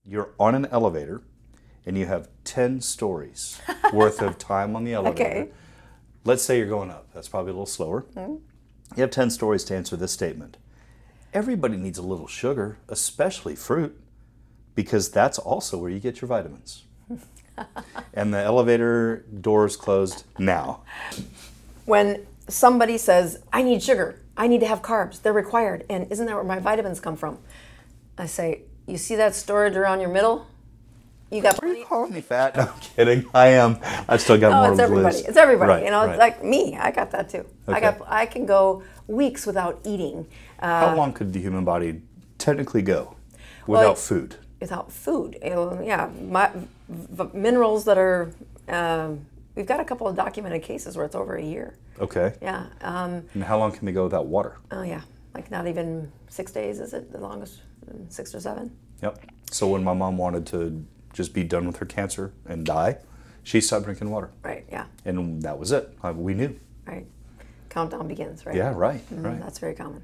You're on an elevator and you have 10 stories worth of time on the elevator. Okay. Let's say you're going up. That's probably a little slower. You have 10 stories to answer this statement. Everybody needs a little sugar, especially fruit, because that's also where you get your vitamins. And the elevator doors closed now. When somebody says, I need sugar, I need to have carbs, they're required, and isn't that where my vitamins come from? I say, you see that storage around your middle? You got Are you calling me fat? No, I'm kidding. I am. I've still got more it's everybody. bliss. It's everybody. Right, you know, right. it's like me. I got that too. Okay. I can go weeks without eating. How long could the human body technically go without food? Without food. Yeah, minerals that are, we've got a couple of documented cases where it's over a year. Okay. Yeah. And how long can they go without water? Oh yeah, like not even 6 days, is it the longest? 6 or 7? Yep. So when my mom wanted to just be done with her cancer and die, she stopped drinking water. Right, yeah. And that was it. We knew. Right. Countdown begins, right? Yeah, right, right. That's very common.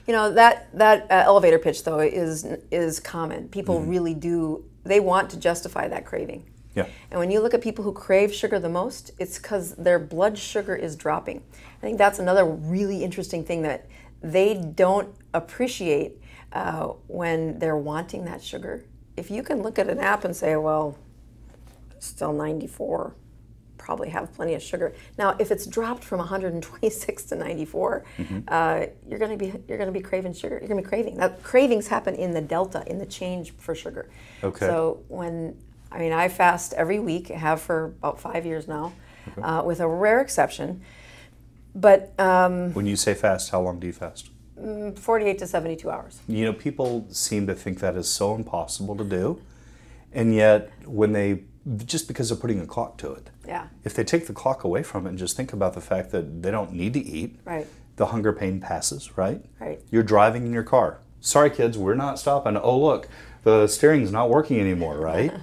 You know, that elevator pitch, though, is common. People really do, they want to justify that craving. Yeah. And when you look at people who crave sugar the most, it's because their blood sugar is dropping. I think that's another really interesting thing that they don't appreciate when they're wanting that sugar. If you can look at an app and say, well, still 94, probably have plenty of sugar. Now, if it's dropped from 126 to 94, you're going to be craving sugar. You're going to be craving. Now, cravings happen in the delta, in the change for sugar. Okay. So I fast every week. I have for about 5 years now, with a rare exception. But when you say fast, how long do you fast? 48 to 72 hours. You know, people seem to think that is so impossible to do, and yet just because they're putting a clock to it. Yeah. If they take the clock away from it and just think about the fact that they don't need to eat, right. The hunger pain passes, right? Right. You're driving in your car. Sorry, kids, we're not stopping. Oh, look, the steering's not working anymore, right?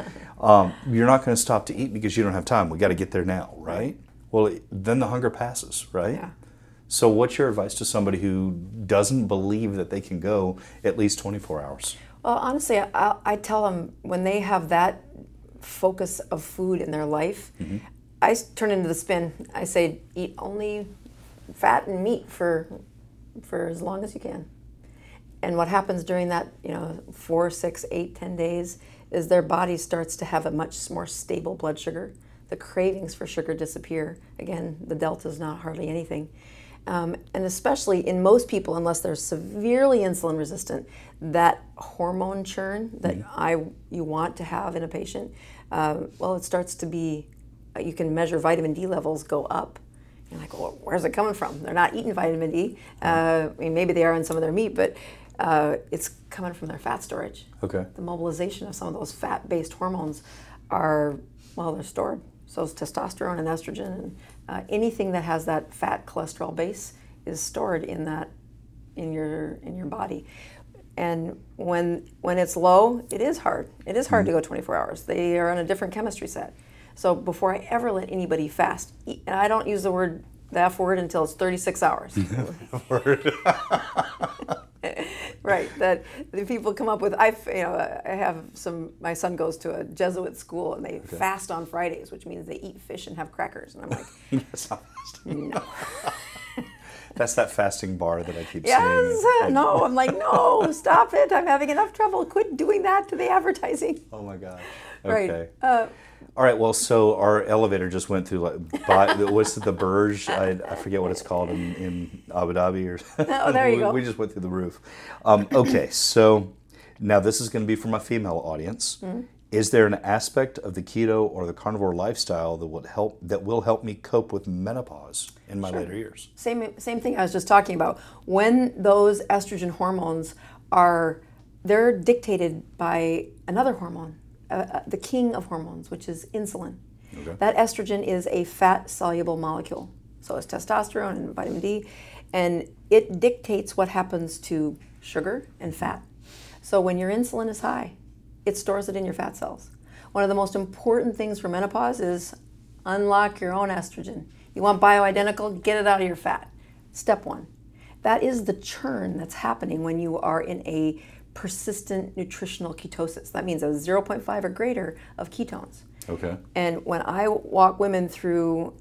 You're not going to stop to eat because you don't have time. We got to get there now, right? Well, then the hunger passes, right? Yeah. So what's your advice to somebody who doesn't believe that they can go at least 24 hours? Well, honestly, I tell them when they have that focus of food in their life, I turn into the spin. I say, eat only fat and meat for as long as you can. And what happens during that, 4, 6, 8, 10 days is their body starts to have a much more stable blood sugar. The cravings for sugar disappear. Again, the delta is not hardly anything. And especially in most people, unless they're severely insulin resistant, that hormone churn that you want to have in a patient, it starts to be, you can measure vitamin D levels go up. You're like, well, where's it coming from? They're not eating vitamin D. Maybe they are in some of their meat, but it's coming from their fat storage. Okay. The mobilization of some of those fat-based hormones they're stored. So is testosterone and estrogen, and anything that has that fat cholesterol base is stored in your body. And when it's low, it is hard. It is hard to go 24 hours. They are on a different chemistry set. So before I ever let anybody fast, and I don't use the F word until it's 36 hours. Word. Right, that the people come up with. I have my son goes to a Jesuit school and they fast on Fridays, which means they eat fish and have crackers. And I'm like, That's not fasting. No. That's that fasting bar that I keep yes, seeing. no. I'm like, no, stop it. I'm having enough trouble. Quit doing that to the advertising. Oh my God. Okay. Right. All right. Well, so our elevator just went through what's it, the Burj? I forget what it's called in Abu Dhabi or. Oh, there you go. We just went through the roof. Okay. So now this is going to be for my female audience. Mm-hmm. Is there an aspect of the keto or the carnivore lifestyle that will help me cope with menopause in my later years? Same thing I was just talking about. When those estrogen hormones they're dictated by another hormone, the king of hormones, which is insulin. Okay. That estrogen is a fat-soluble molecule. So is testosterone and vitamin D, and it dictates what happens to sugar and fat. So when your insulin is high, it stores it in your fat cells. One of the most important things for menopause is unlock your own estrogen. You want bioidentical, get it out of your fat. Step 1. That is the churn that's happening when you are in a persistent nutritional ketosis. That means a 0.5 or greater of ketones. Okay. And when I walk women through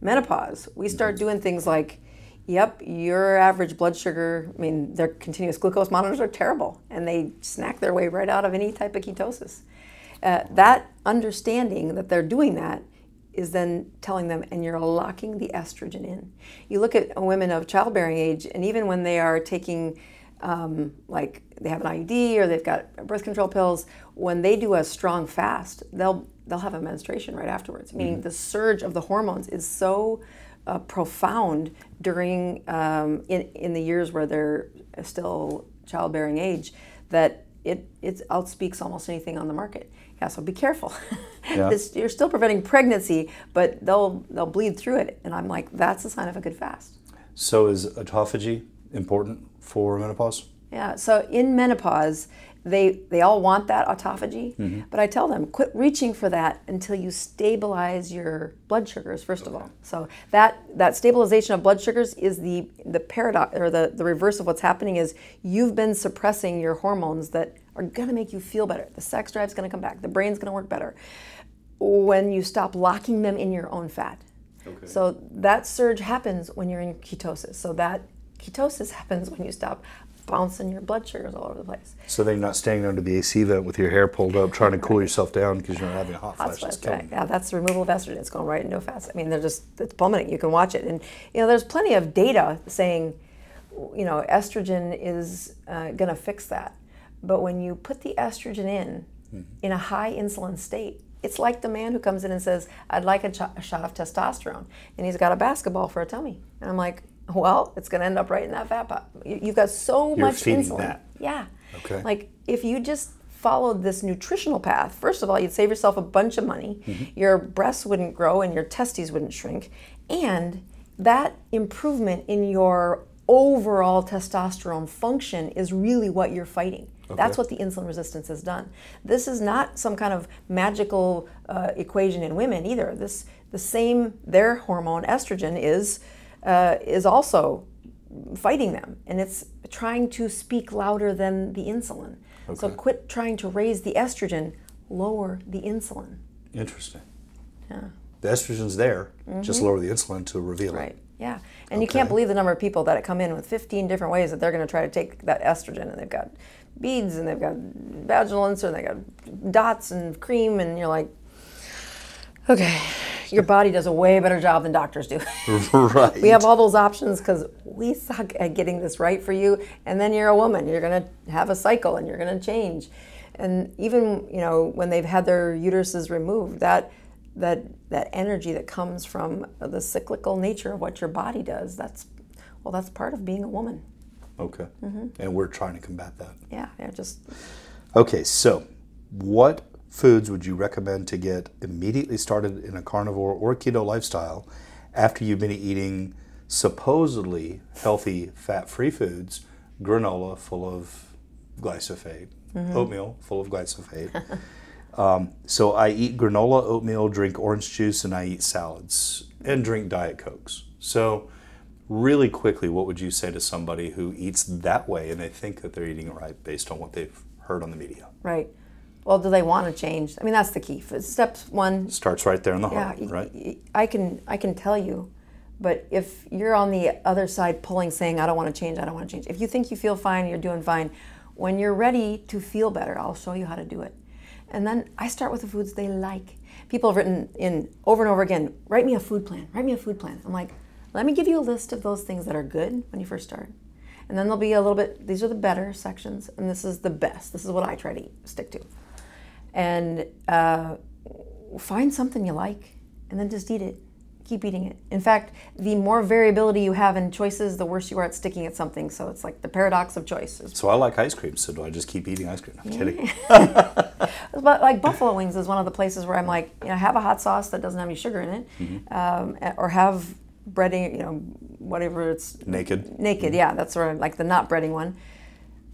menopause, we start doing things like, yep, your average blood sugar, I mean, their continuous glucose monitors are terrible, and they snack their way right out of any type of ketosis. That understanding that they're doing that is then telling them, and you're locking the estrogen in. You look at women of childbearing age, and even when they are taking, like they have an IUD or they've got birth control pills, when they do a strong fast, they'll have a menstruation right afterwards, meaning the surge of the hormones is so profound during, in the years where they're still childbearing age, that it outspeaks almost anything on the market. Yeah, so be careful. Yeah. You're still preventing pregnancy, but they'll bleed through it. And I'm like, that's a sign of a good fast. So is autophagy important for menopause? Yeah, so in menopause, they all want that autophagy, but I tell them, quit reaching for that until you stabilize your blood sugars, first of all. So that stabilization of blood sugars is the paradox, or the reverse of what's happening is you've been suppressing your hormones that are gonna make you feel better. The sex drive's gonna come back, the brain's gonna work better when you stop locking them in your own fat. Okay. So that surge happens when you're in ketosis. So that ketosis happens when you stop bouncing your blood sugars all over the place. So then you're not standing under the AC vent with your hair pulled up trying to cool yourself down because you're not having a hot flash. Right. Yeah, that's the removal of estrogen. It's going right into a fast. I mean, it's plummeting. You can watch it. And, there's plenty of data saying, estrogen is going to fix that. But when you put the estrogen in a high insulin state, it's like the man who comes in and says, I'd like a shot of testosterone. And he's got a basketball for a tummy. And I'm like, well, it's going to end up right in that fat pot. You've got so much insulin. That. Yeah. Okay. Like if you just followed this nutritional path, first of all, you'd save yourself a bunch of money. Your breasts wouldn't grow and your testes wouldn't shrink. And that improvement in your overall testosterone function is really what you're fighting. Okay. That's what the insulin resistance has done. This is not some kind of magical equation in women either. Their hormone estrogen is also fighting them, and it's trying to speak louder than the insulin. Okay. So quit trying to raise the estrogen, lower the insulin. Interesting. Yeah. The estrogen's there, just lower the insulin to reveal it. Right, yeah. And you can't believe the number of people that come in with 15 different ways that they're going to try to take that estrogen, and they've got beads, and they've got vaginal insert, and they've got dots and cream, and you're like, okay, your body does a way better job than doctors do. Right. We have all those options because we suck at getting this right for you. And then you're a woman. You're going to have a cycle and you're going to change. And even, when they've had their uteruses removed, that energy that comes from the cyclical nature of what your body does, that's part of being a woman. Okay. And we're trying to combat that. Yeah, just... Okay, so what foods would you recommend to get immediately started in a carnivore or keto lifestyle after you've been eating supposedly healthy fat-free foods, granola full of glyphosate, oatmeal full of glyphosate. So I eat granola, oatmeal, drink orange juice, and I eat salads and drink Diet Cokes. So really quickly, what would you say to somebody who eats that way and they think that they're eating it right based on what they've heard on the media? Right. Well, do they want to change? I mean, that's the key. Step one starts right there in the heart, right? I can tell you, but if you're on the other side pulling, saying, I don't want to change, I don't want to change. If you think you feel fine, you're doing fine. When you're ready to feel better, I'll show you how to do it. And then I start with the foods they like. People have written in over and over again, write me a food plan, write me a food plan. I'm like, let me give you a list of those things that are good when you first start. And then there'll be a little bit, these are the better sections, and this is the best. This is what I try to stick to. And find something you like, and then just eat it. Keep eating it. In fact, the more variability you have in choices, the worse you are at sticking at something. So it's like the paradox of choice. So I like ice cream, so do I just keep eating ice cream? I'm kidding. But like buffalo wings is one of the places where I'm like, have a hot sauce that doesn't have any sugar in it, or have breading, whatever it's... Naked, yeah, that's sort of like the not breading one.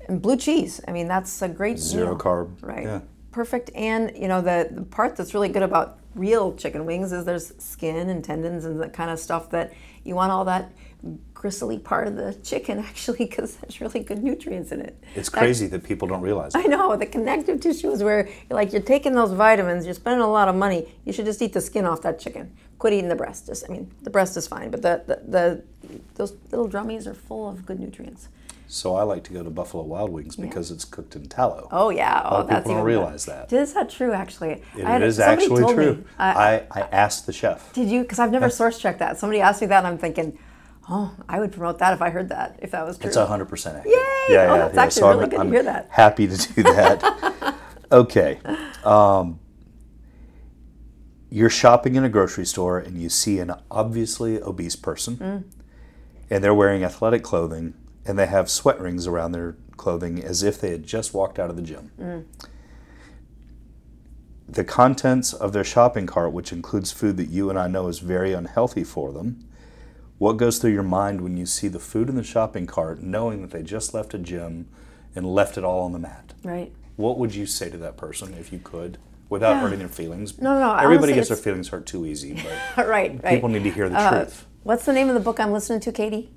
And blue cheese, I mean, that's a great Zero meal. carb. Right. Yeah. Perfect. And the part that's really good about real chicken wings is there's skin and tendons and the kind of stuff that you want all that gristly part of the chicken actually because there's really good nutrients in it. It's crazy that people don't realize that. I know, the connective tissue is where you're taking those vitamins, you're spending a lot of money, you should just eat the skin off that chicken. Quit eating the breast. The breast is fine, but those little drummies are full of good nutrients. So I like to go to Buffalo Wild Wings because it's cooked in tallow. Oh yeah, A lot of that's people don't realize that. Is that true? Actually, It is actually true. I asked the chef. Did you? Because I've never source checked that. Somebody asked me that, and I'm thinking, oh, I would promote that if I heard that. If that was true. It's 100% accurate. Yay! Yeah, that's actually so really good to hear that. Happy to do that. Okay. You're shopping in a grocery store and you see an obviously obese person, and they're wearing athletic clothing, and they have sweat rings around their clothing as if they had just walked out of the gym. The contents of their shopping cart, which includes food that you and I know is very unhealthy for them, what goes through your mind when you see the food in the shopping cart, knowing that they just left a gym and left it all on the mat? Right. What would you say to that person if you could, without hurting their feelings? No. Everybody honestly, gets their feelings hurt too easy, but right. people need to hear the truth. What's the name of the book I'm listening to, Katie?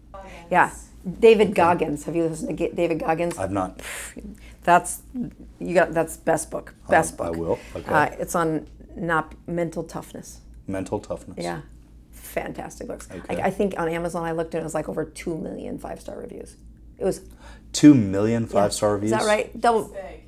Yeah. David Goggins. Have you listened to David Goggins? I've not. That's best book. Best book. I will. Okay. It's on mental toughness. Mental toughness. Yeah. Fantastic books. Okay. I think on Amazon I looked and it was like over 2 million 5-star reviews. It was 2 million 5-star reviews? Is that right?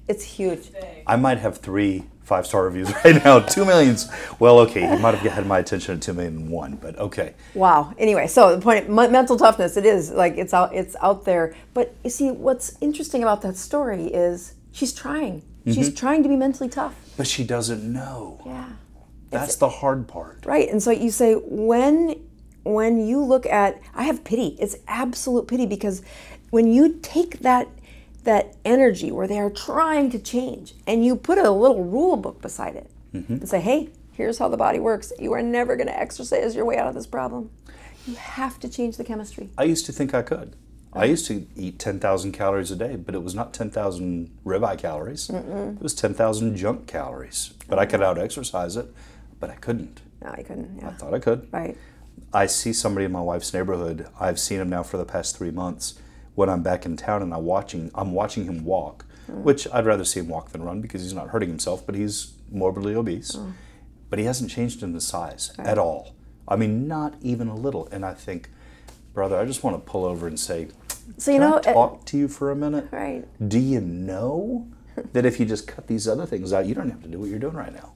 It's huge. I might have 3 5-star reviews right now. 2 millions. Well, okay, he might have had my attention at 2,000,001, but okay. Wow. Anyway, so the point, mental toughness, it is like it's out there. But you see, what's interesting about that story is she's trying. She's trying to be mentally tough. But she doesn't know. Yeah. That's the hard part. Right. And so you say, when you look at, I have pity. It's absolute pity because when you take that energy where they are trying to change and you put a little rule book beside it and say, hey, here's how the body works. You are never going to exercise your way out of this problem. You have to change the chemistry. I used to think I could. I used to eat 10,000 calories a day, but it was not 10,000 ribeye calories. It was 10,000 junk calories. But I could out-exercise it, but I couldn't. No, I couldn't. Yeah. I thought I could. Right. I see somebody in my wife's neighborhood. I've seen him now for the past 3 months. When I'm back in town and I'm watching him walk, which I'd rather see him walk than run because he's not hurting himself, but he's morbidly obese. But he hasn't changed in the size at all. I mean, not even a little. And I think, brother, I just want to pull over and say, so can I talk to you for a minute? Right. Do you know that if you just cut these other things out, you don't have to do what you're doing right now?